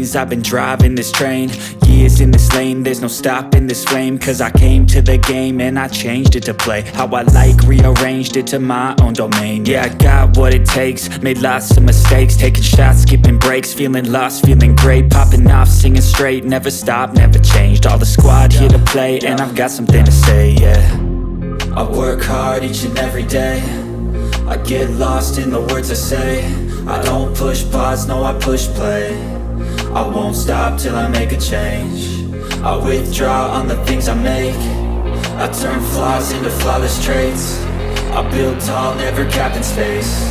lanes, I've been driving this train. Years in this lane, there's no stopping this flame. Cause I came to the game and I changed it to play how I like, rearranged it to my own domain. Yeah, I got what it takes, made lots of mistakes, taking shots, skipping breaks, feeling lost, feeling great, popping off, singing straight, never stopped, never changed. All the squad here to play, and I've got something to say, yeah. I work hard each and every day, I get lost in the words I say. I don't push pause, no I push play. I won't stop till I make a change. I withdraw on the things I make. I turn flaws into flawless traits. I build tall, never capped in space.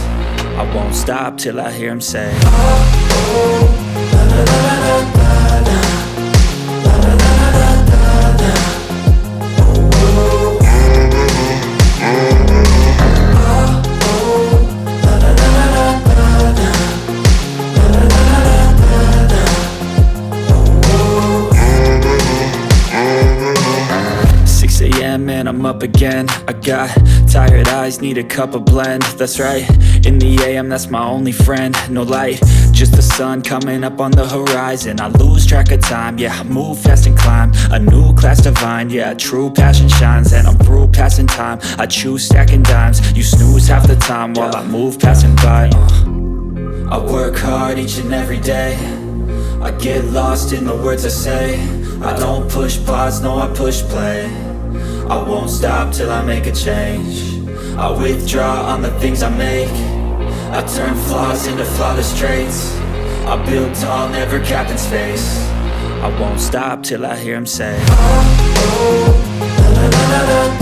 I won't stop till I hear him say, oh, oh, la la la la la la. And I'm up again. I got tired eyes, need a cup of blend. That's right, in the AM, that's my only friend. No light, just the sun coming up on the horizon. I lose track of time, yeah, I move fast and climb a new class divine, yeah, true passion shines. And I'm through passing time, I choose stacking dimes. You snooze half the time while I move passing by. I work hard each and every day, I get lost in the words I say. I don't push pause, no I push play. I won't stop till I make a change. I withdraw on the things I make. I turn flaws into flawless traits. I build tall, never capped in space. I won't stop till I hear him say, oh, oh, la la la la la.